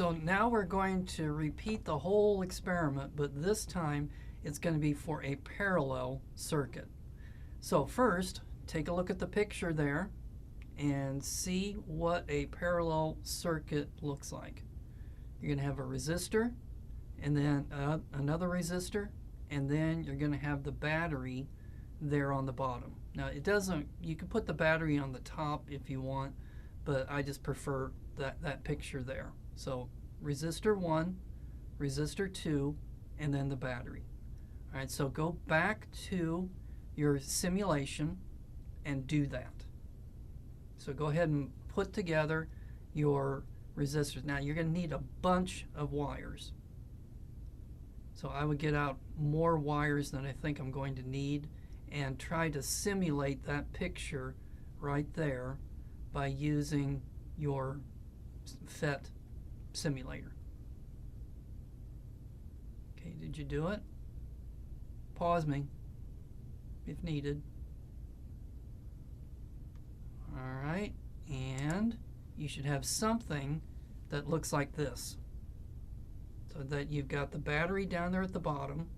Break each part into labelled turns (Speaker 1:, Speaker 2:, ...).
Speaker 1: so now we're going to repeat the whole experiment, but this time it's going to be for a parallel circuit. So first, take a look at the picture there and see what a parallel circuit looks like. You're going to have a resistor, and then another resistor, and then you're going to have the battery there on the bottom. Now it doesn't, you can put the battery on the top if you want, but I just prefer that picture there. So resistor 1, resistor 2, and then the battery. All right, so go back to your simulation and do that. So go ahead and put together your resistors. Now you're going to need a bunch of wires. So I would get out more wires than I think I'm going to need and try to simulate that picture right there by using your FET simulator. Okay, did you do it? Pause me if needed. All right, and you should have something that looks like this. So that you've got the battery down there at the bottom,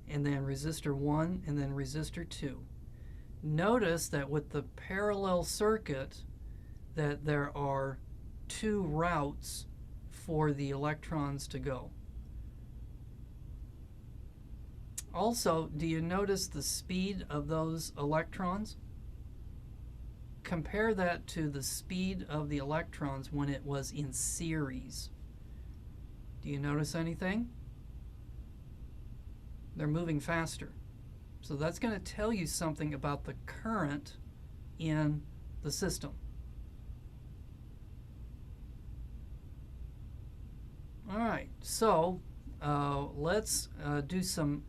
Speaker 1: and then resistor 1, and then resistor 2. Notice that with the parallel circuit that there are 2 routes for the electrons to go. Also, do you notice the speed of those electrons? Compare that to the speed of the electrons when it was in series. Do you notice anything? They're moving faster. So that's going to tell you something about the current in the system. All right, so let's do some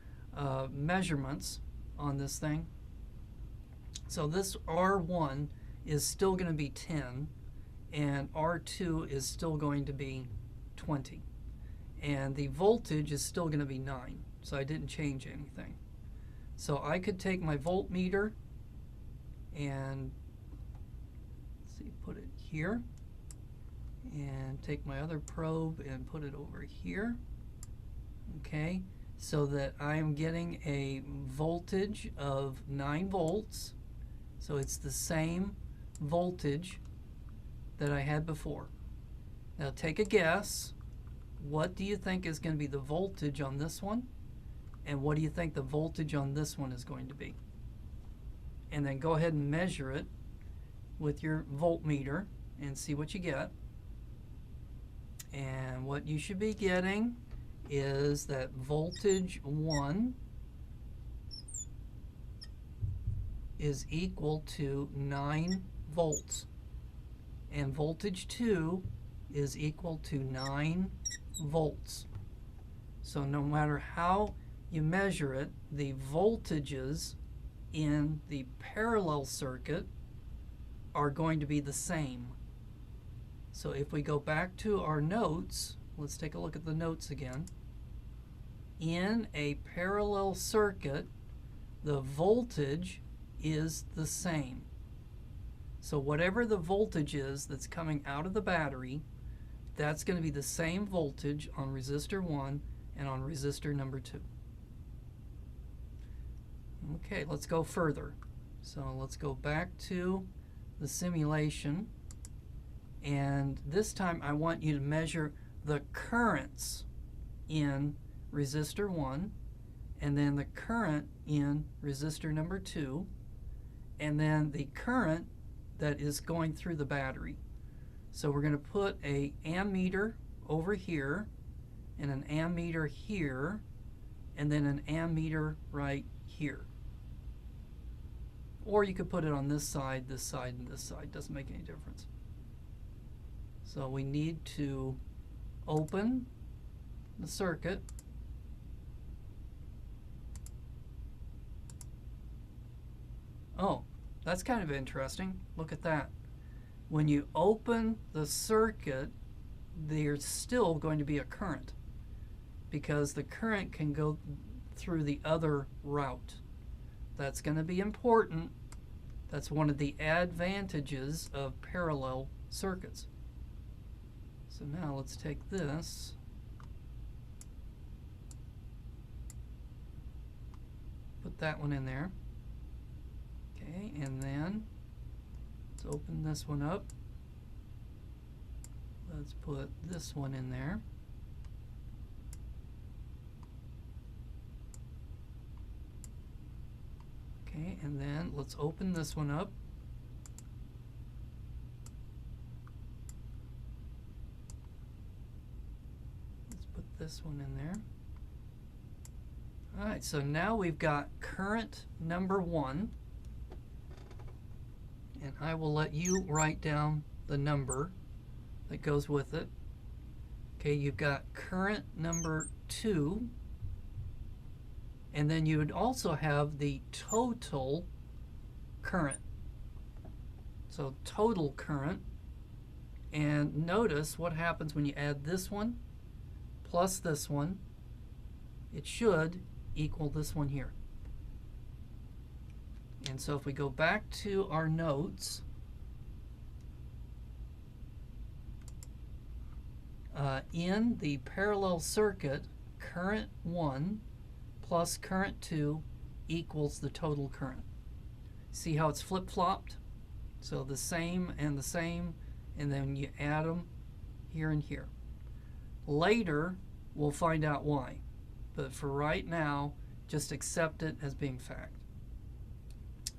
Speaker 1: measurements on this thing. So this R1 is still going to be 10, and R2 is still going to be 20. And the voltage is still going to be 9, so I didn't change anything. So I could take my voltmeter and let's see, put it here, and take my other probe and put it over here. Okay, so that I'm getting a voltage of 9 volts. So it's the same voltage that I had before. Now take a guess. What do you think is going to be the voltage on this one? And what do you think the voltage on this one is going to be? And then go ahead and measure it with your voltmeter and see what you get. And what you should be getting is that voltage 1 is equal to 9 volts. And voltage 2 is equal to 9 volts. So no matter how you measure it, the voltages in the parallel circuit are going to be the same. So if we go back to our notes, let's take a look at the notes again. In a parallel circuit, the voltage is the same. So whatever the voltage is that's coming out of the battery, that's going to be the same voltage on resistor 1 and on resistor number 2. Okay, let's go further. So let's go back to the simulation, and this time I want you to measure the currents in resistor 1, and then the current in resistor number 2, and then the current that is going through the battery. So we're going to put a ammeter over here, and an ammeter here, and then an ammeter right here. Or you could put it on this side, and this side. Doesn't make any difference. So we need to open the circuit. Oh, that's kind of interesting. Look at that. When you open the circuit, there's still going to be a current because the current can go through the other route. That's going to be important. That's one of the advantages of parallel circuits. So now let's take this, put that one in there. Okay, and then let's open this one up. Let's put this one in there. Okay, and then let's open this one up. Let's put this one in there. All right, so now we've got current number 1. And I will let you write down the number that goes with it. Okay, you've got current number 2. And then you would also have the total current. So total current. And notice what happens when you add this one plus this one. It should equal this one here. And so if we go back to our notes, in the parallel circuit, current 1 plus current 2 equals the total current. See how it's flip-flopped? So the same, and then you add them here and here. Later, we'll find out why. But for right now, just accept it as being fact.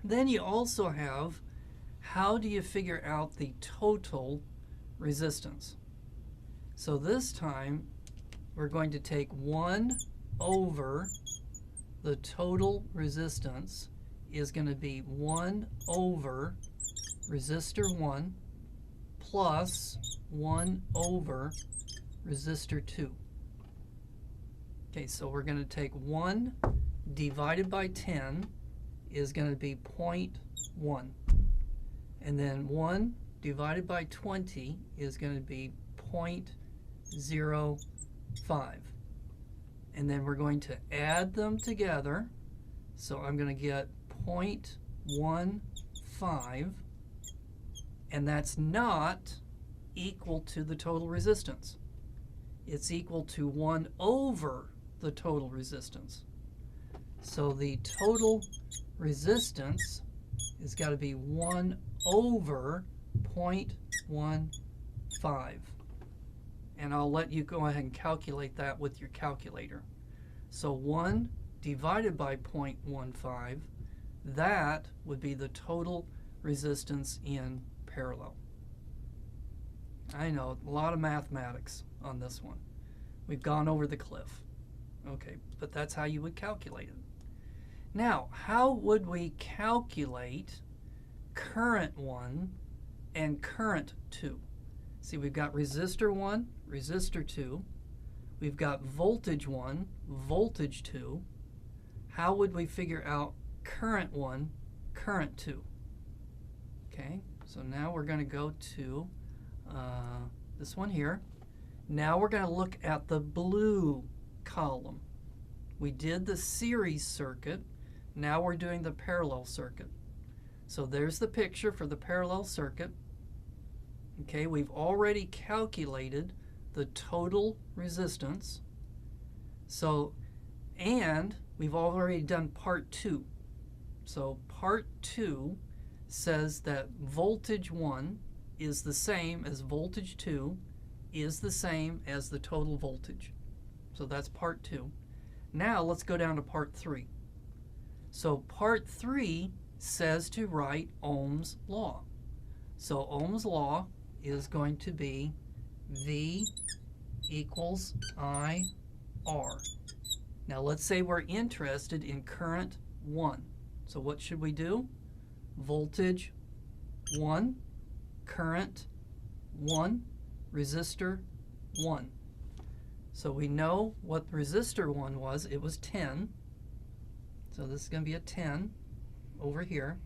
Speaker 1: Then you also have, how do you figure out the total resistance? So this time, we're going to take 1 over the total resistance is going to be 1 over resistor 1 plus 1 over resistor 2. Okay, so we're going to take 1 divided by 10 is going to be 0.1. And then 1 divided by 20 is going to be 0.05. And then we're going to add them together. So I'm going to get 0.15. And that's not equal to the total resistance. It's equal to 1 over the total resistance. So the total resistance has got to be 1 over 0.15. And I'll let you go ahead and calculate that with your calculator. So 1 divided by 0.15, that would be the total resistance in parallel. I know, a lot of mathematics on this one. We've gone over the cliff. Okay, but that's how you would calculate it. Now, how would we calculate current 1 and current 2? See, we've got resistor 1, resistor 2. We've got voltage 1, voltage 2. How would we figure out current 1, current 2? Okay, so now we're going to go to this one here. Now we're going to look at the blue column. We did the series circuit. Now we're doing the parallel circuit. So there's the picture for the parallel circuit. Okay, we've already calculated the total resistance. So, and we've already done part 2. So part 2 says that voltage 1 is the same as voltage 2 is the same as the total voltage. So that's part 2. Now let's go down to part 3. So part 3 says to write Ohm's law. So Ohm's law is going to be V equals IR. Now let's say we're interested in current 1. So what should we do? Voltage 1, current 1, resistor 1. So we know what resistor 1 was. It was 10. So this is going to be a 10 over here.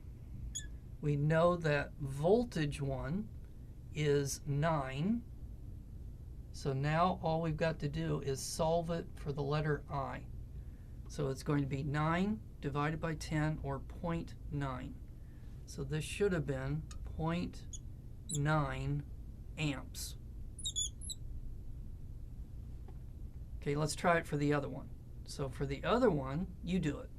Speaker 1: We know that voltage 1 is 9. So now all we've got to do is solve it for the letter I. So it's going to be 9 divided by 10, or 0.9. So this should have been 0.9 amps. Okay, let's try it for the other one. So for the other one, you do it.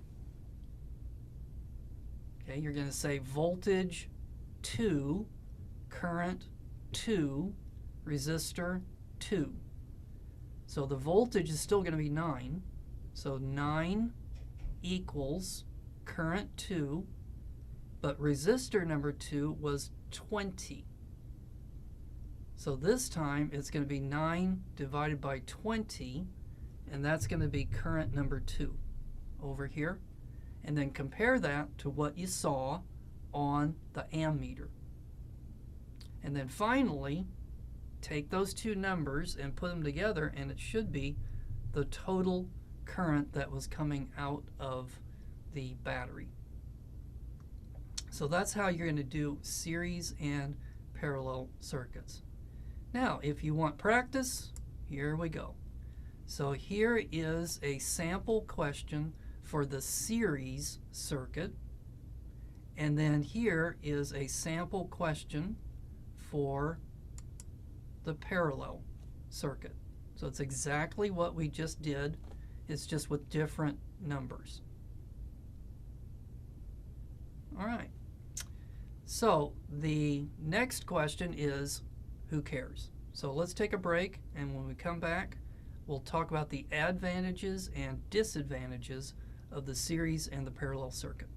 Speaker 1: Okay, you're going to say voltage 2, current 2, resistor 2. So the voltage is still going to be 9. So 9 equals current 2, but resistor number 2 was 20. So this time it's going to be 9 divided by 20, and that's going to be current number 2 over here. And then compare that to what you saw on the ammeter. And then finally, take those two numbers and put them together, and it should be the total current that was coming out of the battery. So that's how you're going to do series and parallel circuits. Now, if you want practice, here we go. So here is a sample question for the series circuit, and then here is a sample question for the parallel circuit. So it's exactly what we just did, it's just with different numbers. All right, so the next question is, who cares? So let's take a break, and when we come back, we'll talk about the advantages and disadvantages of the series and the parallel circuit.